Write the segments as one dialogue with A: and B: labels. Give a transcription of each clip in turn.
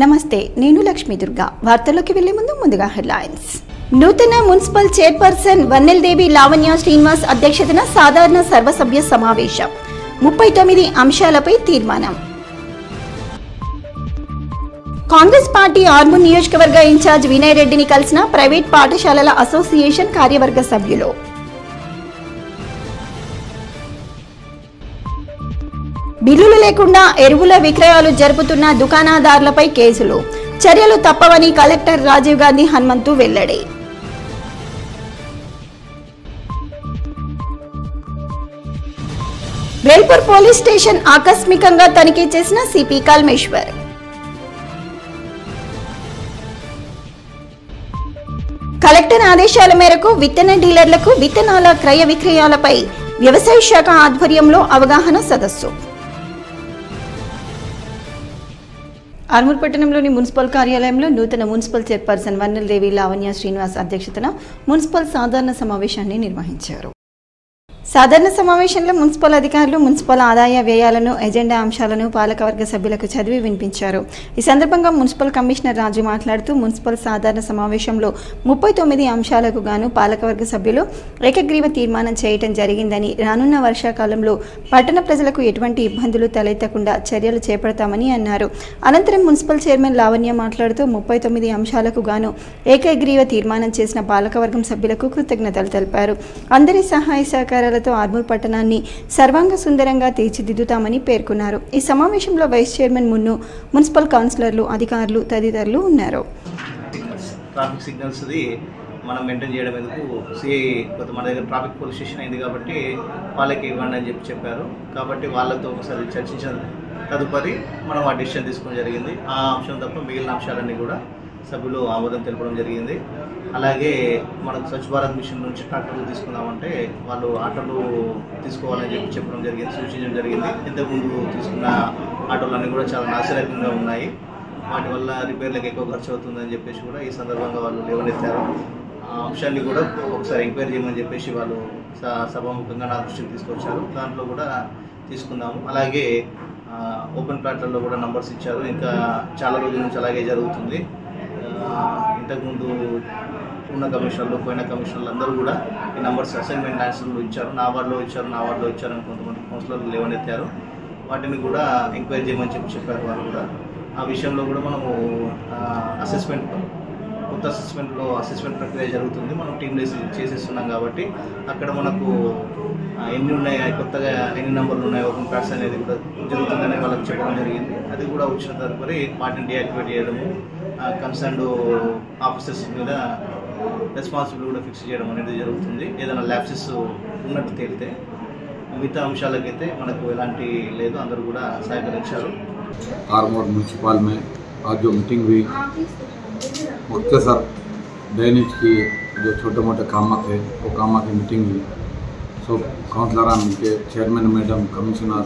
A: నమస్తే, నేను లక్ష్మీ దుర్గా. వార్తల్లోకి వెళ్లే ముందుగా హెడ్లైన్స్. నూతన మున్సిపల్ చైర్పర్సన్ వన్నెల్దేవి లావణ్య శ్రీనివాస్ అధ్యక్షతన సాధారణ సర్వసభ్య సమావేశం. 39 అంశాలపై తీర్మానం. కాంగ్రెస్ పార్టీ ఆర్మూర్ నియోజకవర్గ ఇన్ఛార్జ్ వినయ్ రెడ్డిని కలిసిన ప్రైవేట్ పాఠశాలల అసోసియేషన్ కార్యవర్గ సభ్యులు. బిల్లులు లేకుండా ఎరువుల విక్రయాలు జరుపుతున్న దుకాణదారులపై కేసులు, చర్యలు తప్పవని కలెక్టర్ రాజీవ్ గాంధీ హనుమంతు వెల్లడి. వేల్పూర్ పోలీస్ స్టేషన్ ఆకస్మికంగా తనిఖీ చేసిన సిపి కల్మేశ్వర్. కలెక్టర్ ఆదేశాల మేరకు విత్తన డీలర్లకు విత్తనాల క్రయ విక్రయాలపై వ్యవసాయ శాఖ ఆధ్వర్యంలో అవగాహన సదస్సు. ఆర్మూర్ పట్టణంలోని మున్సిపల్ కార్యాలయంలో నూతన మున్సిపల్ చైర్పర్సన్ వన్నెల్దేవి లావణ్య శ్రీనివాస్ అధ్యక్షతన మున్సిపల్ సాధారణ సమావేశాన్ని నిర్వహించారు. సాధారణ సమావేశంలో మున్సిపల్ అధికారులు మున్సిపల్ ఆదాయ వ్యయాలను, ఎజెండా అంశాలను పాలకవర్గ సభ్యులకు చదివి వినిపించారు. ఈ సందర్భంగా మున్సిపల్ కమిషనర్ రాజు మాట్లాడుతూ మున్సిపల్ సాధారణ సమావేశంలో 39 అంశాలకు గాను పాలకవర్గ సభ్యులు ఏకగ్రీవ తీర్మానం చేయటం జరిగిందని, రానున్న వర్షాకాలంలో పట్టణ ప్రజలకు ఎటువంటి ఇబ్బందులు తలెత్తకుండా చర్యలు చేపడతామని అన్నారు. అనంతరం మున్సిపల్ చైర్మన్ లావణ్య మాట్లాడుతూ 39 అంశాలకు గాను ఏకగ్రీవ తీర్మానం చేసిన పాలకవర్గం సభ్యులకు కృతజ్ఞతలు తెలిపారు. అందరి సహాయ సహకారాలతో ఆర్మూర్ పట్టణాన్ని సర్వాంగ సుందరంగా తీర్చిదిద్దుతామని పేర్కొన్నారు. ఈ సమావేశంలో వైస్ చైర్మన్ మున్ను, మున్సిపల్ కౌన్సిలర్లు, అధికారులు తదితరులు ఉన్నారు.
B: ట్రాఫిక్ సిగ్నల్స్ మనం మెయింటైన్ చేయడం ఎందుకు మన దగ్గర ట్రాఫిక్ పోలీస్ స్టేషన్ అయింది కాబట్టి వాళ్ళకి ఇవ్వండి అని చెప్పారు. కాబట్టి వాళ్ళతో ఒకసారి చర్చించిన తదుపరి మనం ఆ డిసిషన్ తీసుకోవడం జరిగింది. ఆ అంశం తప్ప మిగిలిన అంశాలన్నీ కూడా సభ్యులు ఆమోదం తెలపడం జరిగింది. అలాగే మనకు స్వచ్ఛ భారత్ మిషన్ నుంచి ట్రాక్టర్లు తీసుకుందామంటే వాళ్ళు ఆటోలు తీసుకోవాలని చెప్పడం జరిగింది, సూచించడం జరిగింది. ఇంతకుముందు తీసుకున్న ఆటోలన్నీ కూడా చాలా నాసిరకంగా ఉన్నాయి, వాటి వల్ల రిపేర్లకు ఎక్కువ ఖర్చు అవుతుందని చెప్పేసి కూడా ఈ సందర్భంగా వాళ్ళు లేవనెత్తారు. ఆ అంశాన్ని కూడా ఒకసారి ఎంక్వైరీ చేయమని చెప్పేసి వాళ్ళు సభాముఖంగా నా దృష్టికి తీసుకొచ్చారు. దాంట్లో కూడా తీసుకుందాము. అలాగే ఓపెన్ ప్లాట్లలో కూడా నంబర్స్ ఇచ్చారు. ఇంకా చాలా రోజుల నుంచి అలాగే జరుగుతుంది. ఇంతకుముందు ఉన్న కమిషనర్లు, పోయిన కమిషనర్లు అందరూ కూడా ఈ నంబర్స్ అసైన్మెంట్ ఆన్సర్లు ఇచ్చారు. నా వార్డులో ఇచ్చారని కొంతమంది కౌన్సిలర్లు లేవనెత్తారు. వాటిని కూడా ఎంక్వైరీ చేయమని చెప్పారు వాళ్ళు కూడా. ఆ విషయంలో కూడా మనము కొత్త అసెస్మెంట్ ప్రక్రియ జరుగుతుంది. మనం టీమ్ చేసేస్తున్నాం కాబట్టి అక్కడ మనకు ఎన్ని ఉన్నాయి, కొత్తగా ఎన్ని నెంబర్లు ఉన్నాయి, ఓపెన్ ప్లాట్స్ అనేది కూడా జరుగుతుందని వాళ్ళకి చెప్పడం జరిగింది. అది కూడా వచ్చిన తదుపరి వాటిని డియాక్టివేట్ చేయడము, కన్సర్న్డ్ ఆఫీసర్స్ మీద రెస్పాన్సిబిలిటీ కూడా ఫిక్స్ చేయడం అనేది జరుగుతుంది. ఏదైనా ల్యాప్సెస్ ఉన్నట్టు తేలితే. మిగతా అంశాలకైతే మనకు ఎలాంటి లేదు, అందరూ కూడా సహకరించారు.
C: आर्मूर म्यूनसिपल में आज जो मीटिंग हुई, मुख्तसर दैनिक की जो छोटे मोटे काम थे वो काम की मीटिंग हुई. सब काउंसलर मिलके, चेयरमैन मैडम, कमिश्नर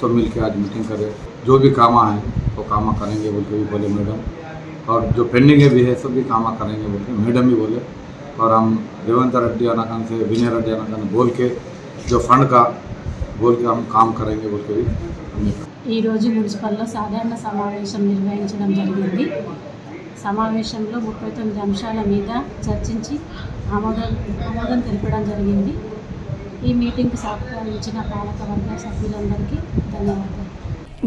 C: सब मिलके आज मीटिंग करे. जो भी काम है वो काम करेंगे बोल के भी बोले मैडम, और जो पेंडिंग भी है सब भी काम करेंगे बोल के मैडम भी बोले. और हम रेवंत रेड्डी अनाकान से विनय रेड्डी अनाकान बोल के जो फंड का बोल के हम काम करेंगे बोल के भी हमने
D: ఈ రోజు మున్సిపల్లో సాధారణ సమావేశం నిర్వహించడం జరిగింది. సమావేశంలో 39 అంశాల మీద చర్చించి ఆమోదం తెలపడం జరిగింది. ఈ మీటింగ్కి సహకరించిన పాలకవర్గ సభ్యులందరికీ ధన్యవాదాలు.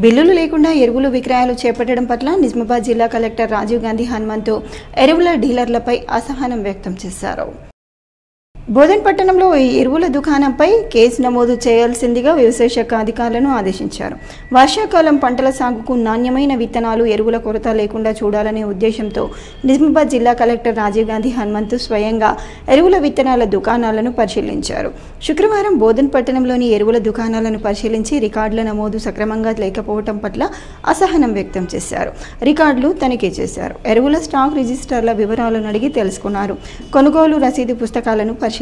A: బిల్లులు లేకుండా ఎరువులు విక్రయాలు చేపట్టడం పట్ల నిజామాబాద్ జిల్లా కలెక్టర్ రాజీవ్ గాంధీ హనుమంతు ఎరువుల డీలర్లపై అసహనం వ్యక్తం చేశారు. బోధన్ పట్టణంలో ఈ ఎరువుల దుకాణంపై కేసు నమోదు చేయాల్సిందిగా వ్యవసాయ శాఖ అధికారులను ఆదేశించారు. వర్షాకాలం పంటల సాగుకు నాణ్యమైన విత్తనాలు, ఎరువుల కొరత లేకుండా చూడాలనే ఉద్దేశంతో నిజామాబాద్ జిల్లా కలెక్టర్ రాజీవ్ గాంధీ హనుమంతు స్వయంగా ఎరువుల విత్తనాల దుకాణాలను పరిశీలించారు. శుక్రవారం బోధన్ పట్టణంలోని ఎరువుల దుకాణాలను పరిశీలించి రికార్డుల నమోదు సక్రమంగా లేకపోవడం పట్ల అసహనం వ్యక్తం చేశారు. రికార్డులు తనిఖీ చేశారు. ఎరువుల స్టాక్ రిజిస్టర్ల వివరాలను అడిగి తెలుసుకున్నారు. కొనుగోలు రసీదు పుస్తకాలను పరిశీలించారు.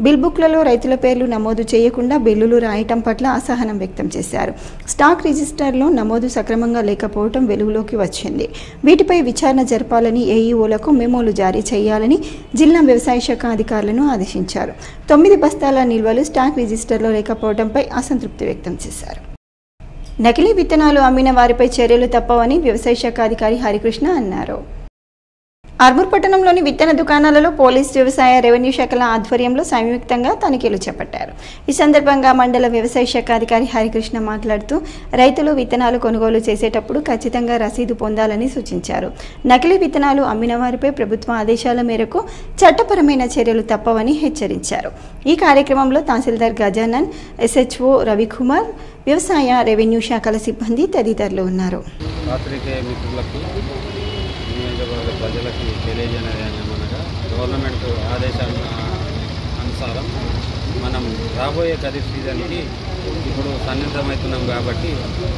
A: బిల్ బుక్లలో రైతుల పేర్లు నమోదు చేయకుండా బిల్లులు రాయటం పట్ల అసహనం వ్యక్తం చేశారు. స్టాక్ రిజిస్టర్లో నమోదు సక్రమంగా లేకపోవడం వెలుగులోకి వచ్చింది. వీటిపై విచారణ జరపాలని ఏఈఓలకు మెమోలు జారీ చేయాలని జిల్లా వ్యవసాయ శాఖ అధికారులను ఆదేశించారు. 9 బస్తాల నిల్వలు స్టాక్ రిజిస్టర్లో లేకపోవడంపై అసంతృప్తి వ్యక్తం చేశారు. నకిలీ విత్తనాలు అమ్మిన వారిపై చర్యలు తప్పవని వ్యవసాయ శాఖ అధికారి హరికృష్ణ అన్నారు. ఆర్మూర్ పట్టణంలోని విత్తన దుకాణాలలో పోలీస్, వ్యవసాయ, రెవెన్యూ శాఖల ఆధ్వర్యంలో సంయుక్తంగా తనిఖీలు చేపట్టారు. ఈ సందర్భంగా మండల వ్యవసాయ శాఖ అధికారి హరికృష్ణ మాట్లాడుతూ రైతులు విత్తనాలు కొనుగోలు చేసేటప్పుడు ఖచ్చితంగా రసీదు పొందాలని సూచించారు. నకిలీ విత్తనాలు అమ్మిన వారిపై ప్రభుత్వ ఆదేశాల మేరకు చట్టపరమైన చర్యలు తప్పవని హెచ్చరించారు. ఈ కార్యక్రమంలో తహసీల్దార్ గజానన్, SHO రవికుమార్, వ్యవసాయ, రెవెన్యూ శాఖల సిబ్బంది తదితరులు ఉన్నారు.
E: ప్రజలకి తెలియజేయనది ఏమనగా గవర్నమెంట్ ఆదేశాల అనుసారం మనం రాబోయే ఖరీఫ్ సీజన్కి ఇప్పుడు సన్నిహితమవుతున్నాం కాబట్టి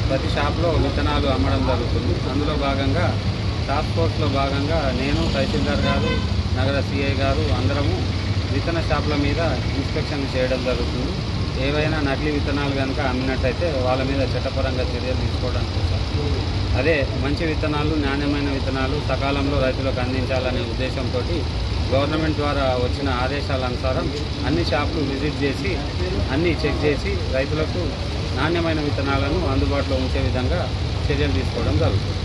E: ప్రతి షాప్లో విత్తనాలు అమ్మడం జరుగుతుంది. అందులో భాగంగా టాస్క్ ఫోర్స్లో భాగంగా నేను, తహసీల్దార్ గారు, నగర CI గారు అందరము విత్తన షాపుల మీద ఇన్స్పెక్షన్ చేయడం జరుగుతుంది. ఏవైనా నకిలీ విత్తనాలు కనుక అమ్మినట్టయితే వాళ్ళ మీద చట్టపరంగా చర్యలు తీసుకోవడానికి కోసం అదే మంచి విత్తనాలు, నాణ్యమైన విత్తనాలు సకాలంలో రైతులకు అందించాలనే ఉద్దేశంతో గవర్నమెంట్ ద్వారా వచ్చిన ఆదేశాల అనుసారం అన్ని షాపులు విజిట్ చేసి అన్నీ చెక్ చేసి రైతులకు నాణ్యమైన విత్తనాలను అందుబాటులో ఉంచే విధంగా చర్యలు తీసుకోవడం జరుగుతుంది.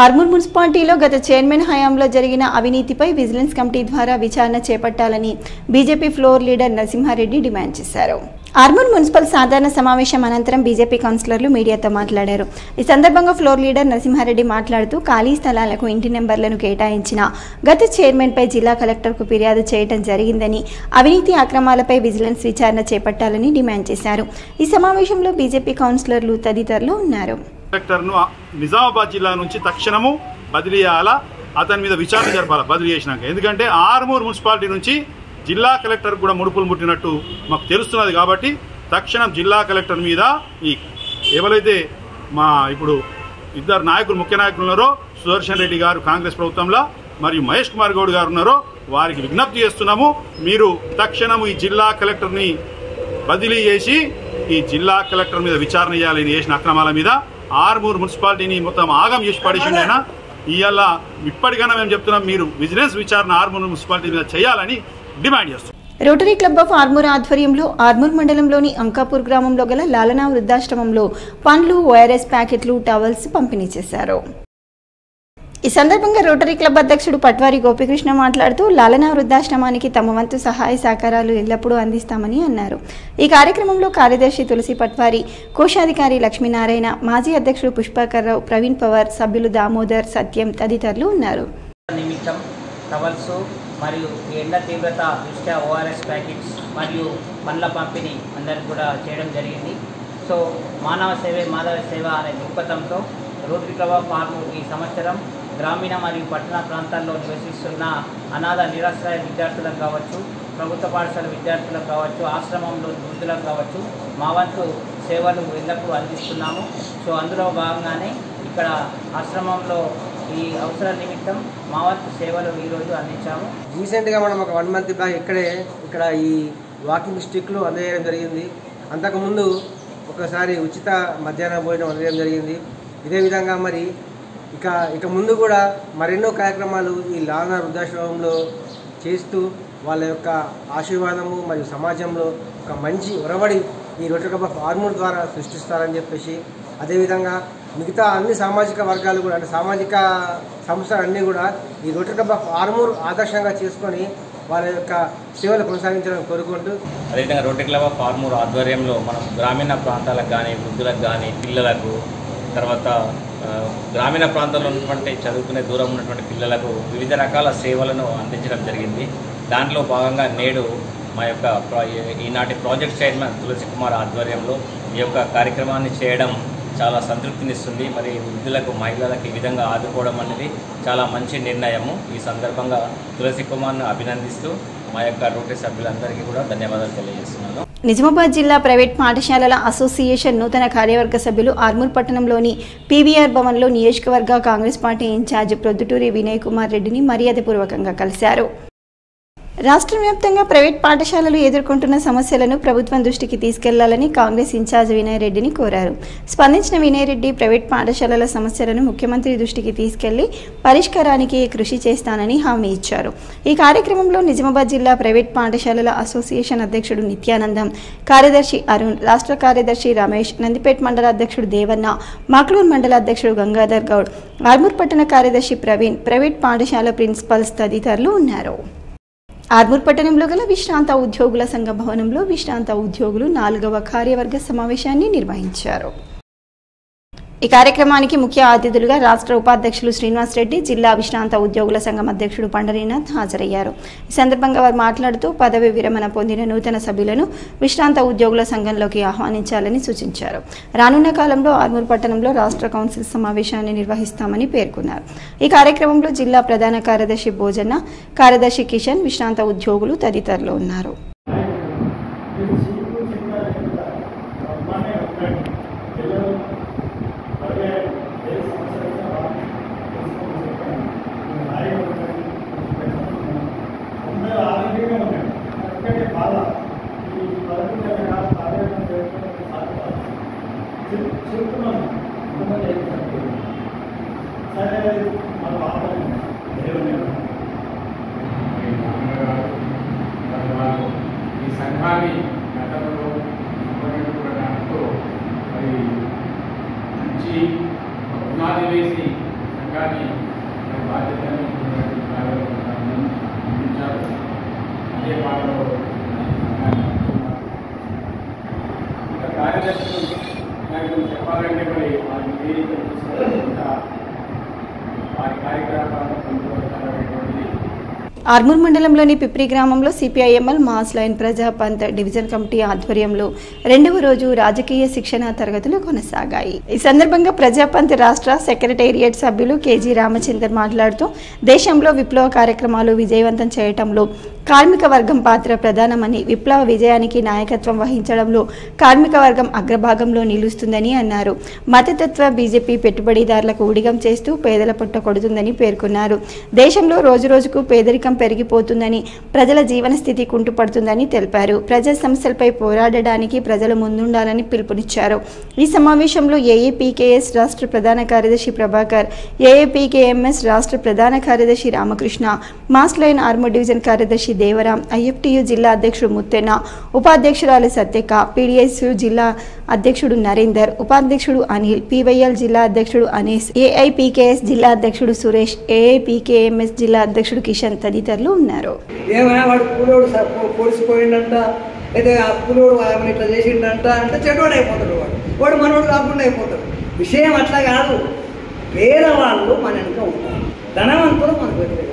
A: ఆర్మూర్ మున్సిపాలిటీలో గత చైర్మన్ హయాంలో జరిగిన అవినీతిపై విజిలెన్స్ కమిటీ ద్వారా విచారణ చేపట్టాలని BJP floor leader Narasimha Reddy demand చేశారు. ఆర్మూర్ మున్సిపల్ సాధారణ సమావేశం అనంతరం బీజేపీ కౌన్సిలర్లు మీడియాతో మాట్లాడారు. ఈ సందర్భంగా ఫ్లోర్ లీడర్ నరసింహారెడ్డి మాట్లాడుతూ ఖాళీ స్థలాలకు ఇంటి నెంబర్లను కేటాయించిన గత చైర్మన్పై జిల్లా కలెక్టర్కు ఫిర్యాదు చేయడం జరిగిందని, అవినీతి అక్రమాలపై విజిలెన్స్ విచారణ చేపట్టాలని డిమాండ్ చేశారు. ఈ సమావేశంలో బీజేపీ కౌన్సిలర్లు తదితరులు ఉన్నారు.
F: కలెక్టర్ను నిజామాబాద్ జిల్లా నుంచి తక్షణము బదిలీ చేయాలా, అతని మీద విచారణ జరపాలా బదిలీ చేసినాక. ఎందుకంటే ఆర్మూర్ మున్సిపాలిటీ నుంచి జిల్లా కలెక్టర్ కూడా ముడుపులు ముట్టినట్టు మాకు తెలుస్తున్నది. కాబట్టి తక్షణం జిల్లా కలెక్టర్ మీద ఈ ఎవరైతే మా ఇప్పుడు ఇద్దరు నాయకులు, ముఖ్య నాయకులు ఉన్నారో, సుదర్శన్ రెడ్డి గారు కాంగ్రెస్ ప్రభుత్వంలో మరియు మహేష్ కుమార్ గౌడ్ గారు ఉన్నారో, వారికి విజ్ఞప్తి చేస్తున్నాము. మీరు తక్షణం ఈ జిల్లా కలెక్టర్ని బదిలీ చేసి ఈ జిల్లా కలెక్టర్ మీద విచారణ చేయాలని చేసిన అక్రమాల మీద. ఆర్మూర్ మున్సిపాలిటీని మొత్తం ఆగం చేసి పడేసిండు ఆయన. ఇవాళ ఇప్పటికైనా మేము చెప్తున్నాం, మీరు విజిలెన్స్ విచారణ ఆర్మూర్ మున్సిపాలిటీ మీద చేయాలని డిమాండ్ చేస్తున్నాం.
A: రోటరీ క్లబ్ ఆఫ్ ఆర్మూర్ ఆధ్వర్యంలో ఆర్మూర్ మండలంలోని అంకాపూర్ గ్రామంలో గల లాలనా వృద్ధాశ్రమంలో పండ్లు, ORS ప్యాకెట్లు, టవల్స్ పంపిణీ చేశారు. ఈ సందర్భంగా రోటరీ క్లబ్ అధ్యక్షుడు పట్వారి గోపికృష్ణ మాట్లాడుతూ లాలనా వృద్ధాశ్రమానికి తమ వంతు సహాయ సహకారాలు ఎల్లప్పుడూ అందిస్తామని అన్నారు. ఈ కార్యక్రమంలో కార్యదర్శి తులసి పట్వారి, కోశాధికారి లక్ష్మీనారాయణ, మాజీ అధ్యక్షుడు పుష్పకర్ రావు, ప్రవీణ్ పవార్, సభ్యులు దామోదర్, సత్యం తదితరులు ఉన్నారు.
G: నిమిత్తం టవల్స్ మరియు ఎండ తీవ్రత దృష్ట్యా ORS ప్యాకెట్స్ మరియు పండ్ల పంపిణీ అందరికి కూడా చేయడం జరిగింది. సో మానవ సేవే మాధవ సేవ అనే దృక్పథంతో రోటరీ క్లబ్ ఆఫ్ ఆర్మూర్ ఈ సంవత్సరం గ్రామీణ మరియు పట్టణ ప్రాంతాల్లో నివసిస్తున్న అనాథ నిరాశ్రయ విద్యార్థులకు కావచ్చు, ప్రభుత్వ పాఠశాల విద్యార్థులకు కావచ్చు, ఆశ్రమంలో వృద్ధులకు కావచ్చు మా వంతు సేవలు ఎల్లప్పుడూ అందిస్తున్నాము. సో అందులో భాగంగానే ఇక్కడ ఆశ్రమంలో ఈ అవసర నిమిత్తం మా వంతు సేవలు ఈరోజు అందించాము.
H: రీసెంట్గా మనం ఒక 1 month బ్యాక్ ఇక్కడ ఈ వాకింగ్ స్టిక్లు అందజేయడం జరిగింది. అంతకుముందు ఒకసారి ఉచిత మధ్యాహ్న భోజనం అందజేయడం జరిగింది. ఇదే విధంగా మరి ఇక ముందు కూడా మరెన్నో కార్యక్రమాలు ఈ లాలనా వృద్ధాశ్రమంలో చేస్తూ వాళ్ళ యొక్క ఆశీర్వాదము మరియు సమాజంలో ఒక మంచి ఒరవడి ఈ రోటరీ క్లబ్ ఆఫ్ ఆర్మూర్ ద్వారా సృష్టిస్తారని చెప్పేసి, అదేవిధంగా మిగతా అన్ని సామాజిక వర్గాలు కూడా, అంటే సామాజిక సంస్థలు అన్నీ కూడా ఈ రోటరీ క్లబ్ ఆఫ్ ఆర్మూర్ ఆదర్శంగా చేసుకొని వాళ్ళ యొక్క సేవలు కొనసాగించాలని కోరుకుంటూ,
E: అదేవిధంగా రోటరీ క్లబ్ ఆఫ్ ఆర్మూర్ ఆధ్వర్యంలో మనం గ్రామీణ ప్రాంతాలకు కానీ, వృద్ధులకు కానీ, పిల్లలకు, తర్వాత గ్రామీణ ప్రాంతాల్లో ఉన్నటువంటి చదువుకునే దూరం ఉన్నటువంటి పిల్లలకు వివిధ రకాల సేవలను అందించడం జరిగింది. దాంట్లో భాగంగా నేడు మా యొక్క ఈనాటి ప్రాజెక్ట్ చైర్మన్ తులసి కుమార్ ఆధ్వర్యంలో ఈ యొక్క కార్యక్రమాన్ని చేయడం చాలా సంతృప్తినిస్తుంది. మరి వృద్ధులకు, మహిళలకు ఈ విధంగా ఆదుకోవడం అనేది చాలా మంచి నిర్ణయము. ఈ సందర్భంగా తులసి కుమార్ను అభినందిస్తూ మా యొక్క రోటరీ సభ్యులందరికీ కూడా ధన్యవాదాలు తెలియజేస్తున్నాను.
A: నిజామాబాద్ జిల్లా ప్రైవేట్ పాఠశాలల అసోసియేషన్ నూతన కార్యవర్గ సభ్యులు ఆర్మూర్ పట్టణంలోని PVR భవన్లో నియోజకవర్గ కాంగ్రెస్ పార్టీ ఇన్ఛార్జ్ ప్రొద్దుటూరి వినయ్ కుమార్ రెడ్డిని మర్యాదపూర్వకంగా కలిశారు. రాష్ట్ర వ్యాప్తంగా ప్రైవేట్ పాఠశాలలు ఎదుర్కొంటున్న సమస్యలను ప్రభుత్వం దృష్టికి తీసుకెళ్లాలని కాంగ్రెస్ ఇన్ఛార్జ్ వినయ్ రెడ్డిని కోరారు. స్పందించిన వినయ్ రెడ్డి ప్రైవేట్ పాఠశాలల సమస్యలను ముఖ్యమంత్రి దృష్టికి తీసుకెళ్లి పరిష్కారానికి కృషి చేస్తానని హామీ ఇచ్చారు. ఈ కార్యక్రమంలో నిజామాబాద్ జిల్లా ప్రైవేట్ పాఠశాలల అసోసియేషన్ అధ్యక్షుడు నిత్యానందం, కార్యదర్శి అరుణ్, రాష్ట్ర కార్యదర్శి రమేష్, నందిపేట్ మండల అధ్యక్షుడు దేవన్న, మాక్లూర్ మండల అధ్యక్షుడు గంగాధర్ గౌడ్, ఆర్మూర్ పట్టణ కార్యదర్శి ప్రవీణ్, ప్రైవేట్ పాఠశాల ప్రిన్సిపల్స్ తదితరులు ఉన్నారు. ఆర్మూర్ పట్టణంలో గల విశ్రాంత ఉద్యోగుల సంఘ భవనంలో విశ్రాంత ఉద్యోగులు 4వ కార్యవర్గ సమావేశాన్ని నిర్వహించారు. ఈ కార్యక్రమానికి ముఖ్య అతిథులుగా రాష్ట్ర ఉపాధ్యక్షులు శ్రీనివాస్ రెడ్డి, జిల్లా విశ్రాంత ఉద్యోగుల సంఘం అధ్యక్షుడు పండరీనాథ్ హాజరయ్యారు. ఈ సందర్భంగా వారు మాట్లాడుతూ పదవి విరమణ పొందిన నూతన సభ్యులను విశ్రాంత ఉద్యోగుల సంఘంలోకి ఆహ్వానించాలని సూచించారు. రానున్న కాలంలో ఆర్మూర్ పట్టణంలో రాష్ట్ర కౌన్సిల్ సమావేశాన్ని నిర్వహిస్తామని పేర్కొన్నారు. ఈ కార్యక్రమంలో జిల్లా ప్రధాన కార్యదర్శి భోజన్న, కార్యదర్శి కిషన్, విశ్రాంత ఉద్యోగులు తదితరులు ఉన్నారు.
I: ఈ సంఘాన్ని గతంలో మరి మంచి పునాది వేసి సంఘాన్ని బాధ్యతని అందించారు. అదే పాటలో ఇంకా కార్యదర్శులు చెప్పాలంటే మరి వారి వేదిక వారి కార్యక్రమాలను పొందుపరచాలనేటువంటిది.
A: ఆర్మూర్ మండలంలోని పిప్రి గ్రామంలో CPIML mass line Prajapanth division committee ఆధ్వర్యంలో 2వ రోజు రాజకీయ శిక్షణ తరగతులు కొనసాగాయి. ఈ సందర్భంగా ప్రజాపంత్ రాష్ట్ర సెక్రటేరియట్ సభ్యులు కేజీ రామచందర్ మాట్లాడుతూ దేశంలో విప్లవ కార్యక్రమాలు విజయవంతం చేయటంలో కార్మిక వర్గం పాత్ర ప్రధానమని, విప్లవ విజయానికి నాయకత్వం వహించడంలో కార్మిక వర్గం అగ్రభాగంలో నిలుస్తుందని అన్నారు. మతతత్వ బీజేపీ పెట్టుబడిదారులకు ఉడిగం చేస్తూ పేదల పొట్ట కొడుతుందని పేర్కొన్నారు. దేశంలో రోజురోజుకు పేదరికం పెరిగిపోతుందని, ప్రజల జీవన స్థితి కుంటుపడుతుందని తెలిపారు. ప్రజా సమస్యలపై పోరాడడానికి ప్రజలు ముందుండాలని పిలుపునిచ్చారు. ఈ సమావేశంలో ఏఏపీకేఎస్ రాష్ట్ర ప్రధాన కార్యదర్శి ప్రభాకర్, ఏఏపీకేఎంఎస్ రాష్ట్ర ప్రధాన కార్యదర్శి Ramakrishna, mass line Armoor division కార్యదర్శి దేవరాం, ఐఎఫ్టియు జిల్లా అధ్యక్షుడు ముత్తెన్న, ఉపాధ్యక్షురాలు సత్యక, పీడీఎస్యు జిల్లా అధ్యక్షుడు నరేందర్, ఉపాధ్యక్షుడు అనిల్, పీవైఎల్ జిల్లా అధ్యక్షుడు అనీస్, ఏఐపీకేఎస్ జిల్లా అధ్యక్షుడు సురేష్, ఏఐపీకేఎంఎస్ జిల్లా అధ్యక్షుడు కిషన్ తదితరులు ఉన్నారు.
J: ఏమైనా వాడు కూలోడు పొడిసిపోయిందంట, అయితే ఆ కూలోడు ఆమెను ఇట్లా చేసిండంట అంటే చెడ్డోడు అయిపోతాడు. వాడు మనోడు కాకుండా అయిపోతాడు. విషయం అట్లా కాదు. పేదవాళ్ళు మన వెనుక ఉంటారు, ధనవంతులు మనకు వ్యతిరేకంగా.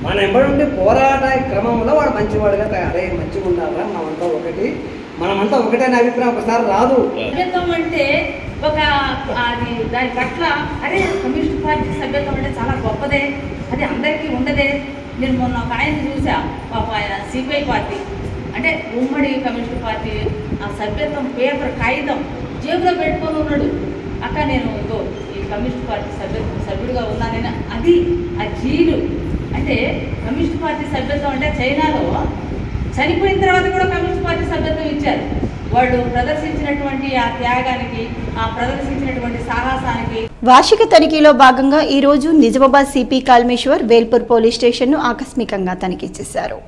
J: మన ఎంబడి పోరాట క్రమంలో వాడు మంచివాడుగా తయారై మంచిగా ఉండాలా, మనమంతా ఒకటే అనే అభిప్రాయం ఒకసారి రాదు.
K: సభ్యత్వం అంటే ఒక అది దాని పట్ల అరే కమ్యూనిస్ట్ పార్టీ సభ్యత్వం అంటే చాలా గొప్పదే, అది అందరికీ ఉండదే. నేను మొన్న ఒక ఆయన చూసా, పాప ఆయన సిపిఐ పార్టీ అంటే ఉమ్మడి కమ్యూనిస్ట్ పార్టీ ఆ సభ్యత్వం పేపర్ కాగితం జేబులో పెట్టుకొని ఉన్నాడు. అక్క నేను ఈ కమ్యూనిస్ట్ పార్టీ సభ్యుడిగా ఉన్నానని అది ఆ జీలు అంటే కమ్యూనిస్ట్ పార్టీ సభ్యత్వం అంటే చైనాలో చనిపోయిన తర్వాత కూడా కమ్యూనిస్ట్ పార్టీ సభ్యత్వం ఇచ్చారు. వాళ్ళు ప్రదర్శించినటువంటి ఆ త్యాగానికి, ఆ ప్రదర్శించినటువంటి సాహసానికి.
A: వార్షిక తనిఖీలో భాగంగా ఈ రోజు నిజామాబాద్ సిపి కాల్మేశ్వర్ వేల్పూర్ పోలీస్ స్టేషన్ను ఆకస్మికంగా తనిఖీ చేశారు.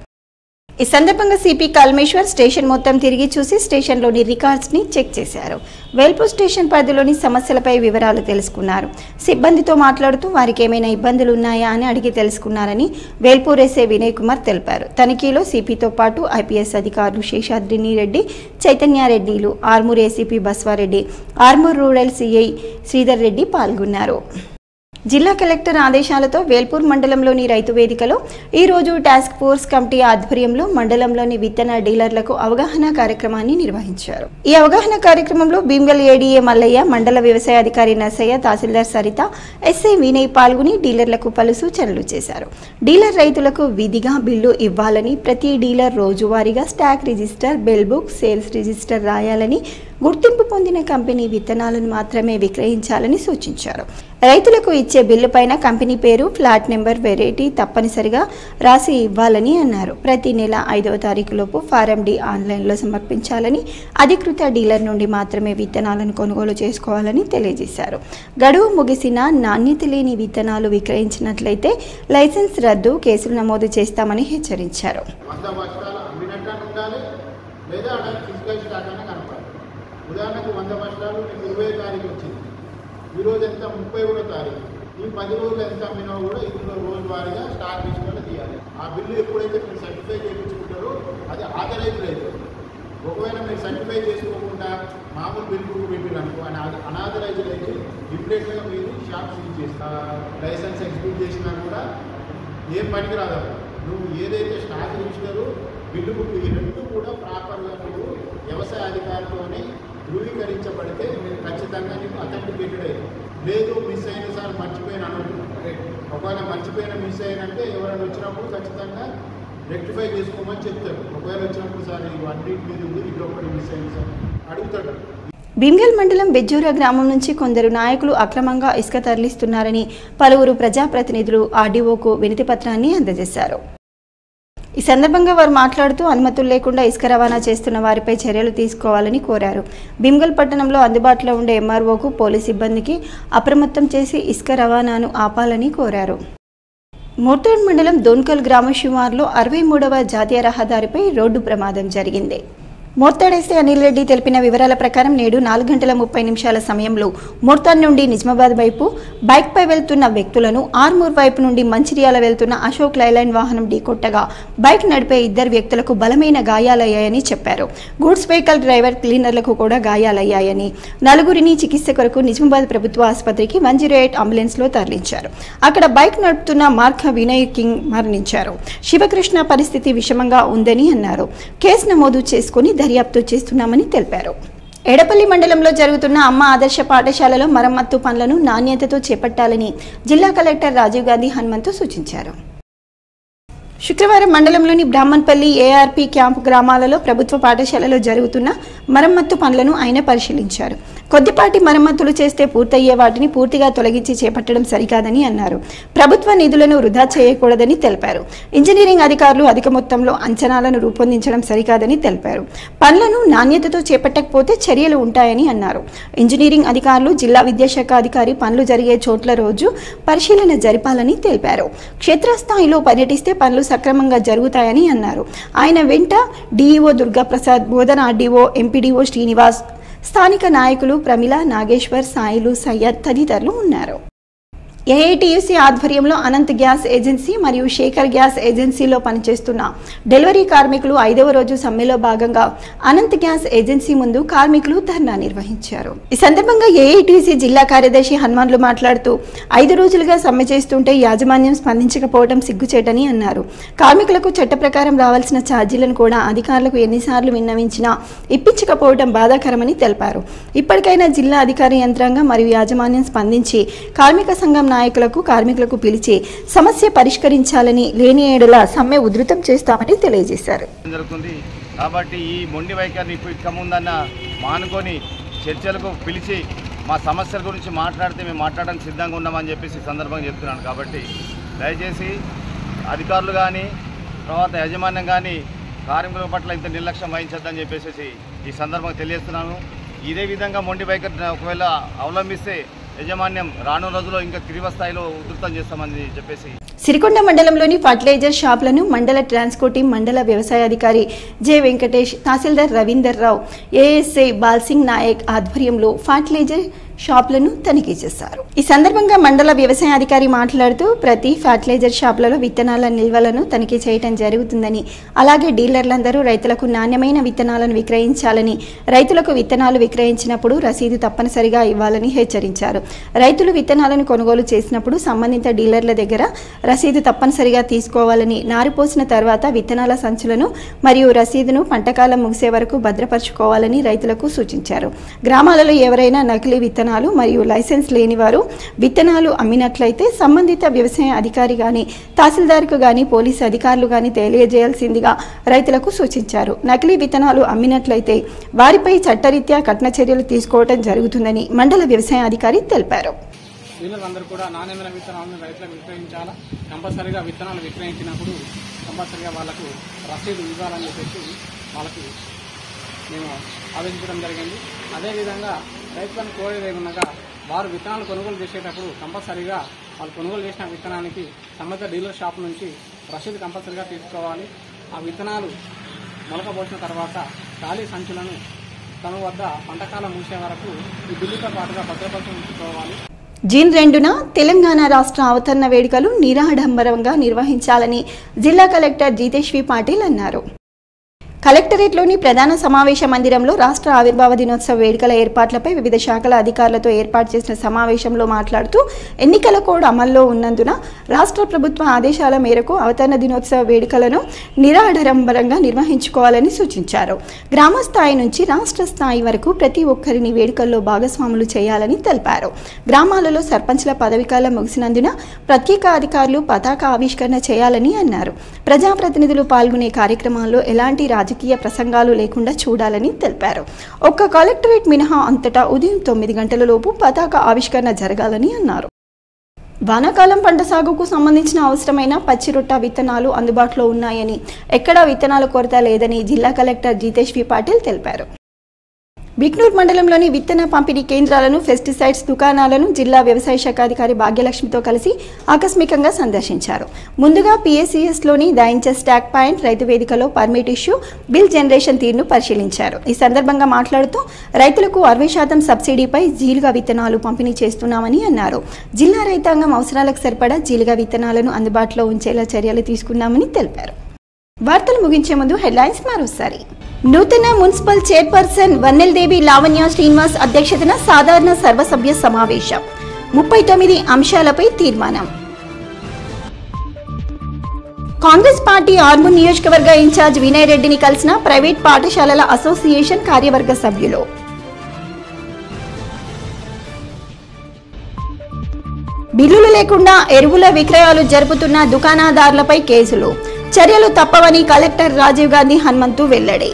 A: ఈ సందర్భంగా సిపి కాల్మేశ్వర్ స్టేషన్ మొత్తం తిరిగి చూసి స్టేషన్లోని రికార్డ్స్ని చెక్ చేశారు. వేల్పూర్ స్టేషన్ పరిధిలోని సమస్యలపై వివరాలు తెలుసుకున్నారు. సిబ్బందితో మాట్లాడుతూ వారికి ఏమైనా ఇబ్బందులు ఉన్నాయా అని అడిగి తెలుసుకున్నారని వేల్పూర్ ఎస్ఐ వినయ్ కుమార్ తెలిపారు. తనిఖీలో సిపితో పాటు ఐపీఎస్ అధికారులు శేషాద్రిని రెడ్డి, చైతన్యారెడ్డిలు, Armur ACP Baswareddy, Armur rural CI Sridhar Reddy పాల్గొన్నారు. జిల్లా కలెక్టర్ ఆదేశాలతో వేల్పూర్ మండలంలోని రైతు వేదికలో ఈరోజు టాస్క్ ఫోర్స్ కమిటీ ఆధ్వర్యంలో మండలంలోని విత్తన డీలర్లకు అవగాహన కార్యక్రమాన్ని నిర్వహించారు. ఈ అవగాహన కార్యక్రమంలో భీమ్గల్ ఏడీఏ మల్లయ్య, మండల వ్యవసాయ అధికారి నర్సయ్య, తహసీల్దార్ సరిత, ఎస్ఐ వినయ్ పాల్గొని డీలర్లకు పలు సూచనలు చేశారు. డీలర్ రైతులకు విధిగా బిల్లు ఇవ్వాలని, ప్రతి డీలర్ రోజువారీగా stock register, bell book, sales register రాయాలని, గుర్తింపు పొందిన కంపెనీ విత్తనాలను మాత్రమే విక్రయించాలని సూచించారు. రైతులకు ఇచ్చే బిల్లు పైన కంపెనీ పేరు, ఫ్లాట్ నెంబర్, వెరైటీ తప్పనిసరిగా రాసి ఇవ్వాలని అన్నారు. ప్రతి నెల 5వ తారీఖులోపు ఫారం డి ఆన్లైన్లో సమర్పించాలని, అధికృత డీలర్ నుండి మాత్రమే విత్తనాలను కొనుగోలు చేసుకోవాలని తెలియజేశారు. గడువు ముగిసిన నాణ్యత లేని విత్తనాలు విక్రయించినట్లయితే లైసెన్స్ రద్దు, కేసులు నమోదు చేస్తామని హెచ్చరించారు.
L: ఉదాహరణకు 100 బస్తాలు 20వ తారీఖు వచ్చింది, ఈరోజు ఎంత 31వ తారీఖు, ఈ 10 రోజులు ఎంత అమ్మినా కూడా ఇందులో రోజువారీగా స్టాక్ తీసుకొని తీయాలి. ఆ బిల్లు ఎప్పుడైతే మీరు సర్టిఫై చేయించుకుంటారో అది ఆథరైజ్డ్ అవుతుంది. ఒకవేళ మీరు సర్టిఫై చేసుకోకుండా మామూలు బిల్లు పెట్టిననుకో అని అనాథరైజ్డ్ అయితే ఇమ్మీడియట్గా మీరు షాప్ సీజ్ చేస్తారు. లైసెన్స్ ఎగ్జిక్యూట్ చేసినా కూడా ఏం పనికి రాదు. నువ్వు ఏదైతే స్టాక్ రిజిస్టరు, బిల్లు బుక్ ఈ రెండు కూడా ప్రాపర్గా నువ్వు వ్యవసాయ అధికారితోనే ధృవీకరించబడితే మీరు ఖచ్చితంగా నీకు అథెంటికేటెడ్ అయ్యింది. లేదు మిస్ అయిన సార్ మర్చిపోయిన అనొద్దు. ఒకవేళ మర్చిపోయిన మిస్ అయినంటే ఎవరైనా వచ్చినప్పుడు ఖచ్చితంగా రెక్టిఫై చేసుకోమని చెప్తారు. ఒకవేళ వచ్చినప్పుడు సార్ ఇది అన్నింటి మీద ఉంది, ఇది ఒకటి మిస్ అయింది సార్ అడుగుతాడు.
A: భీమ్గల్ మండలం బెజ్జూరా గ్రామం నుంచి కొందరు నాయకులు అక్రమంగా ఇసుక తరలిస్తున్నారని పలువురు ప్రజాప్రతినిధులు ఆర్డీఓకు వినతి పత్రాన్ని అందజేశారు. ఈ సందర్భంగా వారు మాట్లాడుతూ అనుమతులు లేకుండా ఇసుక రవాణా చేస్తున్న వారిపై చర్యలు తీసుకోవాలని కోరారు. భీమ్గల్ పట్టణంలో అందుబాటులో ఉండే ఎంఆర్ఓకు పోలీసు సిబ్బందికి అప్రమత్తం చేసి ఇసుక రవాణాను ఆపాలని కోరారు. మోర్తాడ్ మండలం దోన్కల్ గ్రామ శివార్లో 63వ జాతీయ రహదారిపై రోడ్డు ప్రమాదం జరిగింది. మోర్తాడ్ ఎస్ఐ అనిల్ రెడ్డి తెలిపిన వివరాల ప్రకారం నేడు 4:30 సమయంలో మోర్తాడ్ నుండి నిజామాబాద్ వైపు బైక్పై వెళ్తున్న వ్యక్తులను ఆర్మూర్ వైపు నుండి మంచిర్యాల వెళ్తున్న అశోక్ లైలైన్ వాహనం ఢీకొట్టగా బైక్ నడిపే 2 వ్యక్తులకు బలమైన గాయాలయ్యాయని చెప్పారు. గూడ్స్ వెహికల్ డ్రైవర్, క్లీనర్లకు కూడా గాయాలయ్యాయని, 4గురిని చికిత్స కొరకు నిజామాబాద్ ప్రభుత్వ ఆసుపత్రికి 108 అంబులెన్స్లో తరలించారు. అక్కడ బైక్ నడుపుతున్న మార్క వినయ్ కింగ్ మరణించారు. శివకృష్ణ పరిస్థితి విషమంగా ఉందని అన్నారు. కేసు నమోదు చేసుకుని దర్యాప్తు చేస్తున్నామని తెలిపారు. ఎడపల్లి మండలంలో జరుగుతున్న అమ్మ ఆదర్శ పాఠశాలలో మరమ్మత్తు పనులను నాణ్యతతో చేపట్టాలని జిల్లా కలెక్టర్ రాజీవ్ గాంధీ హనుమంతు సూచించారు. శుక్రవారం మండలంలోని బ్రాహ్మణపల్లి, ఏఆర్పీ క్యాంపు గ్రామాలలో ప్రభుత్వ పాఠశాలలో జరుగుతున్న మరమ్మత్తు పనులను ఆయన పరిశీలించారు. కొద్దిపాటి మరమ్మతులు చేస్తే పూర్తయ్యే వాటిని పూర్తిగా తొలగించి చేపట్టడం సరికాదని అన్నారు. ప్రభుత్వ నిధులను వృధా చేయకూడదని తెలిపారు. ఇంజనీరింగ్ అధికారులు అధిక మొత్తంలో అంచనాలను రూపొందించడం సరికాదని తెలిపారు. పనులను నాణ్యతతో చేపట్టకపోతే చర్యలు ఉంటాయని అన్నారు. ఇంజనీరింగ్ అధికారులు, జిల్లా విద్యాశాఖ అధికారి పనులు జరిగే చోట్ల రోజు పరిశీలన జరిపాలని తెలిపారు. క్షేత్రస్థాయిలో పర్యటిస్తే పనులు సక్రమంగా జరుగుతాయని అన్నారు. ఆయన వెంట డిఈఓ దుర్గాప్రసాద్, బోధన ఆర్డీఓ, ఎంపీడీఓ శ్రీనివాస్, స్థానిక నాయకులు ప్రమిళ, నాగేశ్వర్, సాయిలు, సయ్యద్ తదితరులు ఉన్నారు. ఏఐటీయూసీ ఆధ్వర్యంలో అనంత్ గ్యాస్ ఏజెన్సీ మరియు శేఖర్ గ్యాస్ ఏజెన్సీలో పనిచేస్తున్న డెలివరీ కార్మికులు 5వ రోజు సమ్మెలో భాగంగా అనంత్ గ్యాస్ ఏజెన్సీ ముందు కార్మికులు ధర్నా నిర్వహించారు. ఈ సందర్భంగా ఏఐటీయూసీ జిల్లా కార్యదర్శి హనుమాన్లు మాట్లాడుతూ 5 రోజులుగా సమ్మె చేస్తుంటే యాజమాన్యం స్పందించకపోవడం సిగ్గుచేటని అన్నారు. కార్మికులకు చట్ట ప్రకారం రావాల్సిన ఛార్జీలను కూడా అధికారులకు ఎన్నిసార్లు విన్నవించినా ఇప్పించకపోవడం బాధాకరమని తెలిపారు. ఇప్పటికైనా జిల్లా అధికార యంత్రాంగం మరియు యాజమాన్యం స్పందించి కార్మిక సంఘం నాయకులకు, కార్మికులకు పిలిచి సమస్య పరిష్కరించాలని, లేని ఏడల సమ్మె ఉధృతం చేస్తామని తెలియజేశారు.
M: కాబట్టి ఈ మొండి వైఖరిని ఇక ముందన్న మానుకొని చర్చలకు పిలిచి మా సమస్యల గురించి మాట్లాడితే మేము మాట్లాడడానికి సిద్ధంగా ఉన్నామని చెప్పేసి సందర్భంగా చెప్తున్నాను. కాబట్టి దయచేసి అధికారులు కానీ తర్వాత యాజమాన్యం కానీ కార్మికుల పట్ల ఇంత నిర్లక్ష్యం వహించద్దని చెప్పేసి ఈ సందర్భంగా తెలియజేస్తున్నాను. ఇదే విధంగా మొండి వైఖరి ఒకవేళ అవలంబిస్తే యాజమాన్యం రానున్న రోజుల్లో ఇంకా తీవ్ర స్థాయిలో ఉధృతం చేస్తామని చెప్పేసి.
A: సిరికొండ మండలంలోని ఫర్టిలైజర్ షాపులను మండల ట్రాన్స్కో టీం, మండల వ్యవసాయ అధికారి జె వెంకటేష్, తహసీల్దార్ రవీందర్ రావు, ఏఎస్ఐ బాల్సింగ్ నాయక్ ఆధ్వర్యంలో ఫర్టిలైజర్ షాపులను తనిఖీ చేశారు. ఈ సందర్భంగా మండల వ్యవసాయ అధికారి మాట్లాడుతూ ప్రతి ఫర్టిలైజర్ షాపులలో విత్తనాల నిల్వలను తనిఖీ చేయడం జరుగుతుందని, అలాగే డీలర్లందరూ రైతులకు నాణ్యమైన విత్తనాలను విక్రయించాలని, రైతులకు విత్తనాలు విక్రయించినప్పుడు రసీదు తప్పనిసరిగా ఇవ్వాలని హెచ్చరించారు. రైతులు విత్తనాలను కొనుగోలు చేసినప్పుడు సంబంధిత డీలర్ల దగ్గర రసీదు తప్పనిసరిగా తీసుకోవాలని, నారిపోసిన తర్వాత విత్తనాల సంచులను మరియు రసీదును పంటకాలం ముగిసే వరకు భద్రపరచుకోవాలని రైతులకు సూచించారు. గ్రామాలలో ఎవరైనా నకిలీ విత్తనాలు విత్తనాలు మరియు లైసెన్స్ లేని వారు విత్తనాలు అమ్మినట్లయితే సంబంధిత వ్యవసాయ అధికారి గాని తహసీల్దార్కు గాని పోలీసు అధికారులు గాని తెలియజేయాల్సిందిగా రైతులకు సూచించారు. నకిలీ విత్తనాలు అమ్మినట్లయితే వారిపై చట్టరీత్యా కఠిన చర్యలు తీసుకోవడం జరుగుతుందని మండల వ్యవసాయ అధికారి తెలిపారు.
N: డీలర్లందరూ కూడా నాణ్యమైన విత్తనాలను రైతులకు విక్రయించాలా. కంపల్సరీగా విత్తనాలు విక్రయించినప్పుడు కంపల్సరీగా వాళ్ళకు రసీదు ఇవ్వాలని చెప్పేసి వాళ్ళకి మేము ఆదేశించడం జరిగింది. అదేవిధంగా రైతులను కోరేది ఏమనగా వారు విత్తనాలు కొనుగోలు చేసేటప్పుడు కంపల్సరీగా వాళ్ళు కొనుగోలు చేసిన విత్తనానికి సంబంధిత డీలర్ షాప్ నుంచి రసీదు కంపల్సరీగా తీసుకోవాలి. ఆ విత్తనాలు మొలకబోసిన తర్వాత ఖాళీ సంచులను తమ వద్ద పంటకాలం మూసే వరకు ఈ బిల్లుతో పాటుగా భద్రపరిచి ఉంచుకోవాలి.
A: జూన్ 2న తెలంగాణ రాష్ట్ర అవతరణ వేడుకలు నిరాడంబరంగా నిర్వహించాలని జిల్లా కలెక్టర్ జితేశ్వీ పాటిల్ అన్నారు. కలెక్టరేట్లోని ప్రధాన సమావేశ మందిరంలో రాష్ట్ర ఆవిర్భావ దినోత్సవ వేడుకల ఏర్పాట్లపై వివిధ శాఖల అధికారులతో ఏర్పాటు చేసిన సమావేశంలో మాట్లాడుతూ ఎన్నికల కోడ్ అమల్లో ఉన్నందున రాష్ట్ర ప్రభుత్వ ఆదేశాల మేరకు అవతరణ దినోత్సవ వేడుకలను నిరాడంబరంగా నిర్వహించుకోవాలని సూచించారు. గ్రామ స్థాయి నుంచి రాష్ట్ర స్థాయి వరకు ప్రతి ఒక్కరిని వేడుకల్లో భాగస్వాములు చేయాలని తెలిపారు. గ్రామాలలో సర్పంచ్ల పదవీకాలం ముగిసినందున ప్రత్యేక అధికారులు పతాక ఆవిష్కరణ చేయాలని అన్నారు. ప్రజాప్రతినిధులు పాల్గొనే కార్యక్రమాల్లో ఎలాంటి రాజకీయ ప్రసంగాలు లేకుండా చూడాలని తెలిపారు. ఒక్క కలెక్టరేట్ మినహా అంతటా ఉదయం 9 గంటలలోపు పతాక ఆవిష్కరణ జరగాలని అన్నారు. వానాకాలం పంట సాగుకు సంబంధించిన అవసరమైన పచ్చిరొట్ట విత్తనాలు అందుబాటులో ఉన్నాయని, ఎక్కడా విత్తనాల కొరత లేదని జిల్లా కలెక్టర్ జితేశ్వీ పాటిల్ తెలిపారు. బిక్నూర్ మండలంలోని విత్తన పంపిణీ కేంద్రాలను, పెస్టిసైడ్స్ దుకాణాలను జిల్లా వ్యవసాయ శాఖ అధికారి భాగ్యలక్ష్మితో కలిసి ఆకస్మికంగా సందర్శించారు. ముందుగా PACSలోని దయించ స్టాక్ పాయింట్ రైతు వేదికలో పర్మిట్ ఇష్యూ, బిల్ జనరేషన్ తీరును పరిశీలించారు. ఈ సందర్భంగా మాట్లాడుతూ రైతులకు 60% సబ్సిడీపై జీలుగా విత్తనాలు పంపిణీ చేస్తున్నామని అన్నారు. జిల్లా రైతాంగం అవసరాలకు సరిపడా జీలుగా విత్తనాలను అందుబాటులో ఉంచేలా చర్యలు తీసుకున్నామని తెలిపారు. వార్తలు ముగించే ముందు హెడ్లైన్స్ మరోసారి. నూతన మున్సిపల్ చైర్పర్సన్ వన్నెల్దేవి లావణ్య శ్రీనివాస్ అధ్యక్షతన సాధారణ సర్వసభ్య సమావేశం. 39 అంశాలపై తీర్మానం. కాంగ్రెస్ పార్టీ ఆర్మూర్ నియోజకవర్గ ఇన్ఛార్జ్ వినయ్ రెడ్డిని కలిసిన ప్రైవేట్ పాఠశాలల అసోసియేషన్ కార్యవర్గ సభ్యులు. బిల్లులు లేకుండా ఎరువుల విక్రయాలు జరుపుతున్న దుకాణదారులపై కేసులు, చర్యలు తప్పవని కలెక్టర్ రాజీవ్ గాంధీ హనుమంతు వెల్లడి.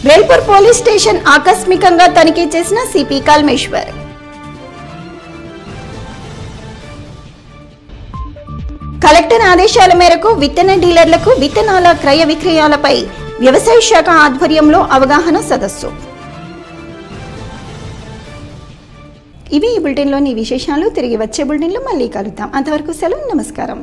A: వేల్పూర్ పోలీస్ స్టేషన్ ఆకస్మికంగా తనిఖీ చేసిన సిపి కల్మేశ్వర్. కలెక్టర్ ఆదేశాల మేరకు విత్తన డీలర్లకు విత్తనాల క్రయ విక్రయాలపై వ్యవసాయ శాఖ ఆధ్వర్యంలో అవగాహన సదస్సు. ఇవి ఈ బులెటిన్లోని విశేషాలు. తిరిగి వచ్చే బులెటిన్లో మళ్ళీ కలుద్దాం. అంతవరకు సెలవు. నమస్కారం.